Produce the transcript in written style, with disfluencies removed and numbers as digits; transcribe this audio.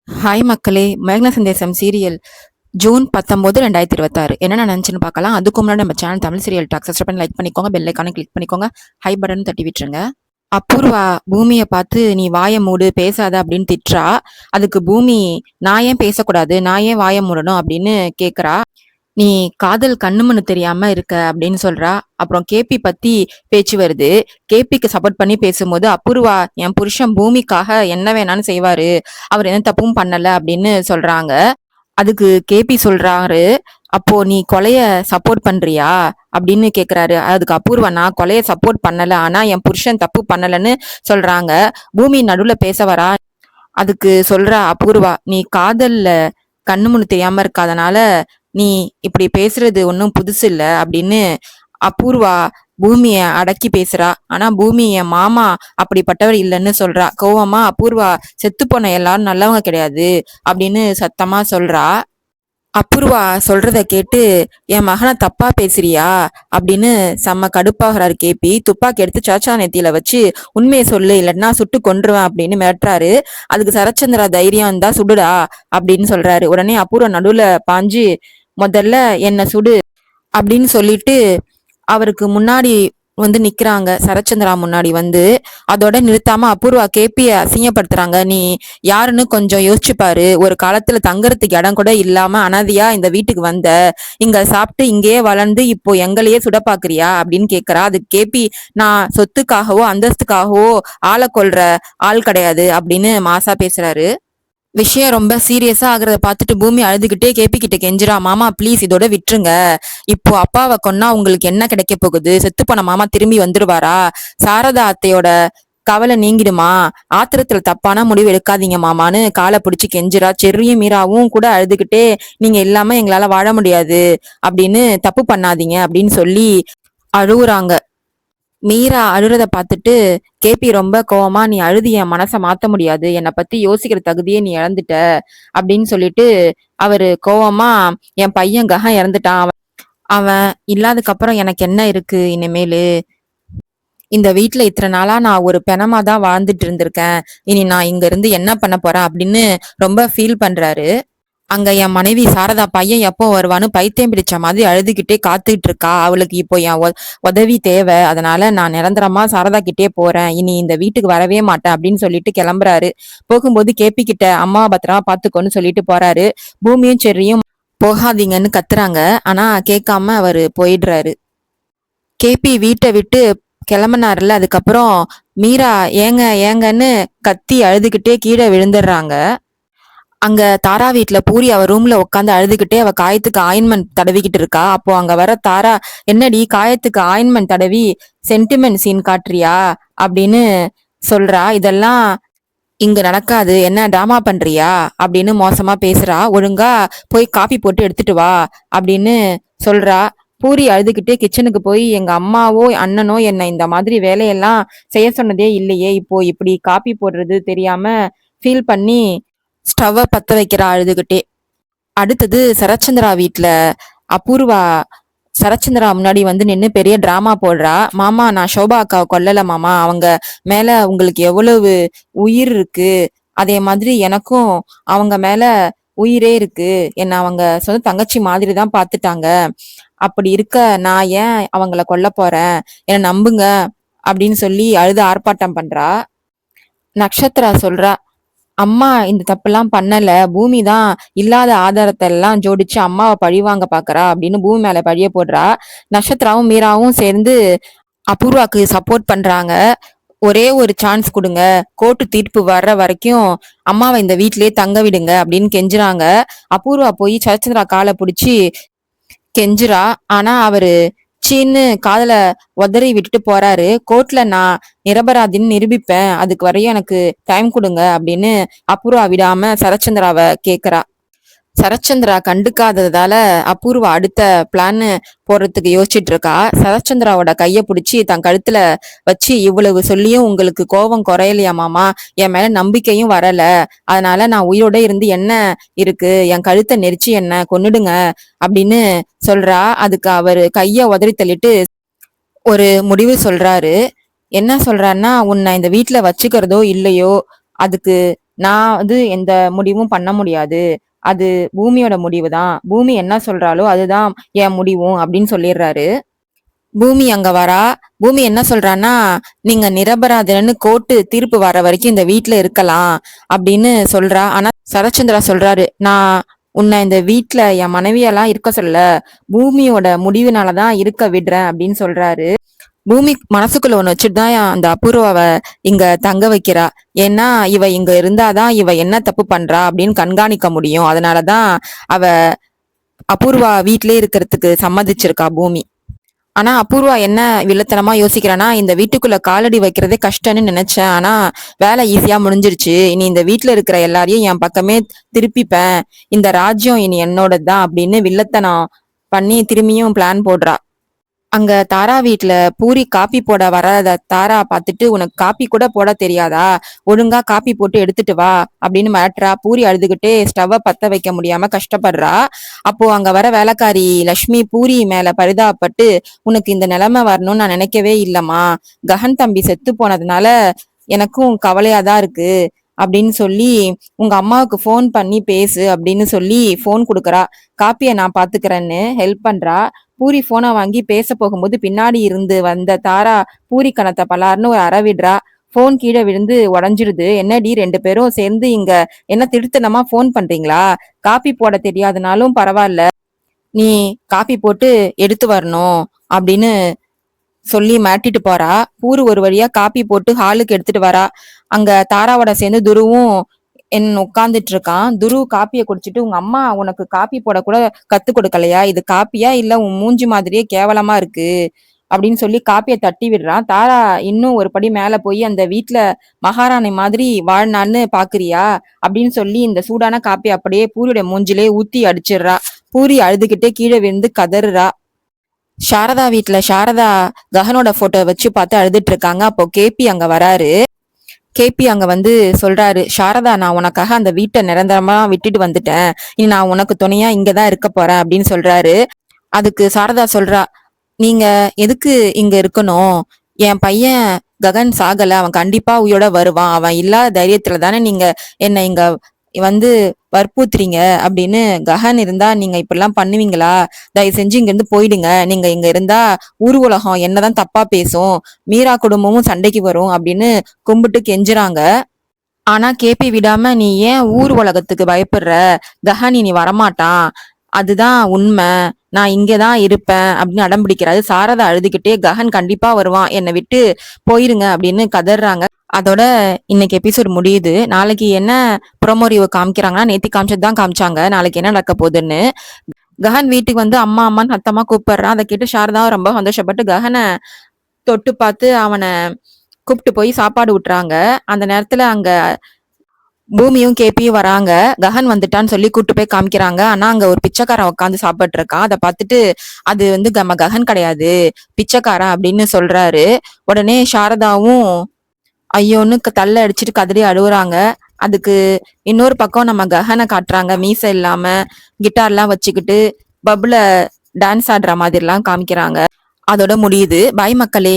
Hi மக்களே, மேக்னா சந்தேசம் serial June 19, 2026 என்ன நினைச்சுன்னு பார்க்கலாம். அதுக்கு முன்னாடி நம்ம channel Tamil serial talk subscribe பண்ணி லைக் பண்ணிக்கோங்க, பெல் ஐக்கானை கிளிக் பண்ணிக்கோங்க, ஹை பட்டன் தட்டி விட்டுருங்க. அபூர்வா பூமியை பார்த்து நீ வாயை மூடு பேசாத அப்படின்னு திட்டுறா. அதுக்கு பூமி நான் ஏன் பேசக்கூடாது, நான் ஏன் வாயை மூடணும் அப்படின்னு கேட்குறா. நீ காதல் கண்ணுமண்ணு தெரியாம இருக்க அப்படின்னு சொல்றா. அப்புறம் கேபி பத்தி பேச்சு வருது. கேபிக்கு சப்போர்ட் பண்ணி பேசும்போது அபூர்வா என் புருஷன் பூமிக்காக என்ன வேணாலும் செய்வாரு, அவர் எந்த தப்பும் பண்ணல அப்படின்னு சொல்றாங்க. அதுக்கு கேபி சொல்றாரு, அப்போ நீ கொலைய சப்போர்ட் பண்றியா அப்படின்னு கேக்குறாரு. அதுக்கு அபூர்வா நான் கொலைய சப்போர்ட் பண்ணல, ஆனா என் புருஷன் தப்பு பண்ணலன்னு சொல்றாங்க. பூமி நடுவுல பேச வரா. அதுக்கு சொல்றா அபூர்வா, நீ காதல்ல கண்ணு முன்னு தெரியாம இருக்காதனால நீ இப்படி பேசுறது ஒன்றும் புதுசு இல்ல அப்படின்னு அபூர்வா பூமிய அடக்கி பேசுறா. ஆனா பூமி என் மாமா அப்படிப்பட்டவர் இல்லைன்னு சொல்றா. கோவமா அபூர்வா செத்து போன எல்லாரும் நல்லவங்க கிடையாது அப்படின்னு சத்தமா சொல்றா. அபூர்வா சொல்றத கேட்டு என் மகனை தப்பா பேசுறியா அப்படின்னு செம்ம கடுப்பாகிறாரு கேபி. துப்பாக்கி எடுத்து சாச்சா நெத்தியில வச்சு உண்மையை சொல்லு, இல்லைன்னா சுட்டு கொன்றுவேன் அப்படின்னு மிரட்டுறாரு. அதுக்கு சரச்சந்திரா தைரியம் தான் சுடுடா அப்படின்னு சொல்றாரு. உடனே அபூர்வா நடுவுல பாஞ்சு முதல்ல என்ன சுடு அப்படின்னு சொல்லிட்டு அவருக்கு முன்னாடி வந்து நிக்கிறாங்க. சரச்சந்திரா முன்னாடி வந்து அதோட நிறுத்தாம அபூர்வா கேபிய அசிங்கப்படுத்துறாங்க. நீ யாருன்னு கொஞ்சம் யோசிச்சு பாரு. ஒரு காலத்துல தங்கறதுக்கு இடம் கூட இல்லாம அனாதையா இந்த வீட்டுக்கு வந்த, இங்க சாப்பிட்டு இங்கேயே வளர்ந்து இப்போ எங்களையே சுட பாக்குறியா அப்படின்னு கேக்குறா. அது கேபி நான் சொத்துக்காகவோ அந்தஸ்துக்காகவோ ஆளை கொல்ற ஆள் கிடையாது அப்படின்னு மாசா பேசுறாரு. விஷயம் ரொம்ப சீரியஸா ஆகுறத பார்த்துட்டு பூமி அழுதுகிட்டே கேபி கிட்ட கெஞ்சிரா. மாமா ப்ளீஸ் இதோட விட்டுருங்க. இப்போ அப்பாவை கொன்னா உங்களுக்கு என்ன கிடைக்க போகுது? செத்து போன மாமா திரும்பி வந்துருவாரா? சாரதா அத்தையோட கவலை நீங்கிடுமா? ஆத்திரத்துல தப்பான முடிவு எடுக்காதீங்க மாமான்னு காலை பிடிச்சு கெஞ்சிரா. செர்ரியும் மீராவும் கூட அழுதுகிட்டே நீங்க இல்லாம எங்களால வாழ முடியாது அப்படின்னு தப்பு பண்ணாதீங்க அப்படின்னு சொல்லி அழுகுறாங்க. மீரா அழுறத பார்த்துட்டு கேபி ரொம்ப கோவமா நீ அழுது என் மனசை மாத்த முடியாது, என்னை பத்தி யோசிக்கிற தகுதியே நீ இழந்துட்ட அப்படின்னு சொல்லிட்டு அவரு கோவமா என் பையன் ககம் இறந்துட்டான், அவன் இல்லாததுக்கு அப்புறம் எனக்கு என்ன இருக்கு இனிமேலு, இந்த வீட்டுல இத்தனை நாளா நான் ஒரு பெணமா தான் வாழ்ந்துட்டு இருந்திருக்கேன், இனி நான் இங்க இருந்து என்ன பண்ண போறேன் அப்படின்னு ரொம்ப ஃபீல் பண்றாரு. அங்க என் மனைவி சாரதா பையன் எப்போ வருவான்னு பைத்தியம் பிடிச்ச மாதிரி அழுதுகிட்டே காத்துக்கிட்டு இருக்கா. அவளுக்கு இப்போ என் உதவி தேவை, அதனால நான் நிரந்தரமா சாரதா கிட்டே போறேன், இனி இந்த வீட்டுக்கு வரவே மாட்டேன் அப்படின்னு சொல்லிட்டு கிளம்புறாரு. போகும்போது கேபி கிட்ட அம்மாவை பத்திரமா பாத்துக்கோன்னு சொல்லிட்டு போறாரு. பூமியும் செர்ரியும் போகாதீங்கன்னு கத்துறாங்க. ஆனா கேட்காம அவரு போயிடுறாரு. கேபி வீட்டை விட்டு கிளம்புனாருல, அதுக்கப்புறம் மீரா ஏங்க ஏங்கன்னு கத்தி அழுதுகிட்டே கீழே விழுந்துடுறாங்க. அங்க தாரா வீட்டுல பூரி அவ ரூம்ல உட்காந்து அழுதுகிட்டே அவ காயத்துக்கு ஆயின்மெண்ட் தடவிக்கிட்டு இருக்கா. அப்போ அங்க வர தாரா, என்னடி காயத்துக்கு ஆயின்மெண்ட் தடவி சென்டிமெண்ட் சீன் காட்டுறியா அப்படின்னு சொல்றா. இதெல்லாம் இங்க நடக்காது, என்ன டிராமா பண்றியா அப்படின்னு மோசமா பேசுறா. ஒழுங்கா போய் காபி போட்டு எடுத்துட்டு வா அப்படின்னு சொல்றா. பூரி அழுதுகிட்டே கிச்சனுக்கு போய் எங்க அம்மாவோ அண்ணனோ என்ன இந்த மாதிரி வேலையெல்லாம் செய்ய சொன்னதே இல்லையே, இப்போ இப்படி காபி போடுறது தெரியாம ஃபீல் பண்ணி ஸ்டவ்வை பத்த வைக்கிறா அழுதுகிட்டே. அடுத்தது சரச்சந்திரா வீட்டுல அபூர்வா சரச்சந்திரா முன்னாடி வந்து நின்று பெரிய டிராமா போடுறா. மாமா நான் சோபா அக்காவை கொல்லல மாமா, அவங்க மேல உங்களுக்கு எவ்வளவு உயிர் இருக்கு, அதே மாதிரி எனக்கும் அவங்க மேல உயிரே இருக்கு, என்ன அவங்க சொந்த தங்கச்சி மாதிரி தான் பாத்துட்டாங்க, அப்படி இருக்க நான் ஏன் அவங்கள கொல்ல போறேன், என்ன நம்புங்க அப்படின்னு சொல்லி அழுது ஆர்ப்பாட்டம் பண்றா. நக்ஷத்ரா சொல்றா, அம்மா இந்த தப்பெல்லாம் பண்ணல, பூமி தான் இல்லாத ஆதாரத்தை எல்லாம் ஜோடிச்சு அம்மாவை பழிவாங்க பாக்குறா அப்படின்னு பூமி மேல பழிய போடுறா. நட்சத்திராவும் மீராவும் சேர்ந்து அபூர்வாக்கு சப்போர்ட் பண்றாங்க. ஒரே ஒரு சான்ஸ் கொடுங்க, கோர்ட்டு தீர்ப்பு வர்ற வரைக்கும் அம்மாவை இந்த வீட்டிலேயே தங்க விடுங்க அப்படின்னு கெஞ்சுறாங்க. அபூர்வா போய் சரச்சந்திரா காலை பிடிச்சி கெஞ்சுறா. ஆனா அவரு சீன்னு காதல உதறி விட்டுட்டு போறாரு. கோர்ட்ல நான் நிரபராதின்னு நிரூபிப்பேன், அதுக்கு வரையும் எனக்கு டைம் கொடுங்க அப்படின்னு அபூர்வா விடாம சரச்சந்திராவை கேக்குறா. சரச்சந்திரா கண்டுக்காததால அபூர்வா அடுத்த பிளான் போடுறதுக்கு யோசிச்சுட்டு இருக்கா. சரச்சந்திராவோட கைய பிடிச்சி தன் கழுத்துல வச்சு, இவ்வளவு சொல்லியும் உங்களுக்கு கோபம் குறையலையா மாமா, என் மேல நம்பிக்கையும் வரல, அதனால நான் உயிரோட இருந்து என்ன இருக்கு, என் கழுத்தை நெரிச்சு என்ன கொன்னுடுங்க அப்படின்னு சொல்றா. அதுக்கு அவரு கைய உதறி தள்ளிட்டு ஒரு முடிவு சொல்றாரு. என்ன சொல்றாருன்னா, உன்னை இந்த வீட்டுல வச்சுக்கிறதோ இல்லையோ அதுக்கு நான் எந்த முடிவும் பண்ண முடியாது. அது பூமியோட முடிவு தான். பூமி என்ன சொல்றாளோ அதுதான் என் முடிவும் அப்படின்னு சொல்லிடுறாரு. பூமி அங்க வரா. பூமி என்ன சொல்றான்னா, நீங்க நிரபராதன்னு கோர்ட்டு தீர்ப்பு வர வரைக்கும் இந்த வீட்ல இருக்கலாம் அப்படின்னு சொல்றா. ஆனா சரத்சந்திரா சொல்றாரு, நான் உன்னை இந்த வீட்ல என் மனைவியெல்லாம் இருக்க சொல்லல, பூமியோட முடிவுனாலதான் இருக்க விடுறேன் அப்படின்னு சொல்றாரு. பூமி மனசுக்குள்ள ஒண்ணு வச்சுட்டு தான் அந்த அபூர்வாவை இங்க தங்க வைக்கிறா. ஏன்னா இவ இங்க இருந்தாதான் இவ என்ன தப்பு பண்றா அப்படின்னு கண்காணிக்க முடியும். அதனாலதான் அவ அபூர்வா வீட்லயே இருக்கிறதுக்கு சம்மதிச்சிருக்கா பூமி. ஆனா அபூர்வா என்ன வில்லத்தனமா யோசிக்கிறானா, இந்த வீட்டுக்குள்ள காலடி வைக்கிறதே கஷ்டம்னு நினைச்சேன். ஆனா வேலை ஈஸியா முடிஞ்சிருச்சு. இனி இந்த வீட்டுல இருக்கிற எல்லாரையும் என் பக்கமே திருப்பிப்பேன். இந்த ராஜ்யம் இனி என்னோடதுதான் அப்படின்னு வில்லத்தனம் பண்ணி திரும்பியும் பிளான் போடுறா. அங்க தாரா வீட்ல பூரி காப்பி போட வராத தாரா பார்த்துட்டு, உனக்கு காப்பி கூட போட தெரியாதா, ஒழுங்கா காப்பி போட்டு எடுத்துட்டு வா அப்படின்னு மிரட்டுறா. பூரி அழுதுகிட்டே ஸ்டவ்வை பத்த வைக்க முடியாம கஷ்டப்படுறா. அப்போ அங்க வர வேலைக்காரி லட்சுமி பூரி மேல பரிதாபப்பட்டு, உனக்கு இந்த நிலைமை வரணும்னு நான் நினைக்கவே இல்லம்மா, ககன் தம்பி செத்து போனதுனால எனக்கும் கவலையாதான் இருக்கு அப்படின்னு சொல்லி, உங்க அம்மாவுக்கு ஃபோன் பண்ணி பேசு அப்படின்னு சொல்லி ஃபோன் கொடுக்குறா. காப்பியை நான் பாத்துக்கிறேன்னு ஹெல்ப் பண்றா. பூரி போனை வாங்கி பேச போகும்போது பின்னாடி இருந்து வந்த தாரா பூரி கணத்தை பலார்னு ஒரு அற விடுறா. போன் கீழே விழுந்து உடஞ்சிருது. என்னடி 2 பேரும் சேர்ந்து இங்க என்ன திருத்தனமா போன் பண்றீங்களா? காப்பி போட தெரியாதுனாலும் பரவாயில்ல, நீ காப்பி போட்டு எடுத்து வரணும் அப்படின்னு சொல்லி மாட்டிட்டு போறா. பூரு ஒரு வழியா காப்பி போட்டு ஹாலுக்கு எடுத்துட்டு வரா. அங்க தாராவோட சேர்ந்து துருவும் உட்கார்ந்துட்டு இருக்கான். துரு காப்பியை குடிச்சிட்டு, உங்க அம்மா உனக்கு காப்பி போட கூட கத்து கொடுக்கலையா? இது காப்பியா இல்ல உன் மூஞ்சி மாதிரியே கேவலமா இருக்கு அப்படின்னு சொல்லி காப்பியை தட்டி விடுறான். தாரா இன்னும் ஒரு படி மேல போய், அந்த வீட்டுல மகாராணி மாதிரி வாழ்நான்னு பாக்குறியா அப்படின்னு சொல்லி இந்த சூடான காப்பி அப்படியே பூரியோட மூஞ்சிலே ஊத்தி அடிச்சிடுறா. பூரி அழுதுகிட்டே கீழே விழுந்து கதறுறா. சாரதா வீட்டுல சாரதா ககனோட போட்டோ வச்சு பார்த்து அழுதுட்டு இருக்காங்க. அப்போ கேபி அங்க வராரு. கேபி அங்க சொல்றாரு, சாரதா நான் உனக்காக அந்த வீட்டை நிரந்தரமா விட்டுட்டு வந்துட்டேன், இனி நான் உனக்கு துணையா இங்கதான் இருக்க போறேன் அப்படின்னு சொல்றாரு. அதுக்கு சாரதா சொல்றா, நீங்க எதுக்கு இங்க இருக்கணும்? என் பையன் ககன் சாகல, அவன் கண்டிப்பா உயிரோட வருவான். அவன் இல்லாத தைரியத்துல தானே நீங்க என்னை இங்க வற்புறுத்துறீங்க அப்படின்னு. ககன் இருந்தா நீங்க இப்படிலாம் பண்ணுவீங்களா? தயவு செஞ்சு இங்க இருந்து போயிடுங்க. நீங்க இங்க இருந்தா ஊர் உலகம் என்னதான் தப்பா பேசும், மீரா குடும்பமும் சண்டைக்கு வரும் அப்படின்னு கும்பிட்டு கெஞ்சுறாங்க. ஆனா கேபி விடாம, நீ ஏன் ஊர் உலகத்துக்கு பயப்படுற? கஹன் இனி வரமாட்டான், அதுதான் உண்மை, நான் இங்கதான் இருப்பேன் அப்படின்னு அடம் பிடிக்கிறாரு. சாரதா அழுதுகிட்டே, கஹன் கண்டிப்பா வருவான், என்னை விட்டு போயிருங்க அப்படின்னு கதறாங்க. அதோட இன்னைக்கு எபிசோட் முடியுது. நாளைக்கு என்ன ப்ரோமோரிவ் காமிக்கிறாங்கன்னா, நேத்தி காமிச்சதுதான் காமிச்சாங்க. நாளைக்கு என்ன நடக்க போகுதுன்னு. கஹன் வீட்டுக்கு அம்மா அம்மான்னு சத்தமா கூப்பிடுறான். அதை கேட்டு சாரதா ரொம்ப சந்தோஷப்பட்டு கஹனை தொட்டு பார்த்து அவனை கூப்பிட்டு போய் சாப்பாடு விட்டுறாங்க. அந்த நேரத்துல அங்க பூமியும் கேபியும் வராங்க. ககன் வந்துட்டான்னு சொல்லி கூட்டு போய் காமிக்கிறாங்க. ஆனா அங்க ஒரு பிச்சைக்காரன் உட்காந்து சாப்பிட்டு இருக்கான். அதை பார்த்துட்டு, அது நம்ம ககன் கிடையாது, பிச்சைக்காரன் அப்படின்னு சொல்றாரு. உடனே சாரதாவும் ஐயோன்னு தள்ள அடிச்சுட்டு கதறி அழுவுறாங்க. அதுக்கு இன்னொரு பக்கம் நம்ம ககனை காட்டுறாங்க, மீசை இல்லாம கிட்டார்லாம் வச்சுக்கிட்டு பப்ல டான்ஸ் ஆடுற மாதிரி எல்லாம் காமிக்கிறாங்க. அதோட முடியுது. பாய் மக்களே.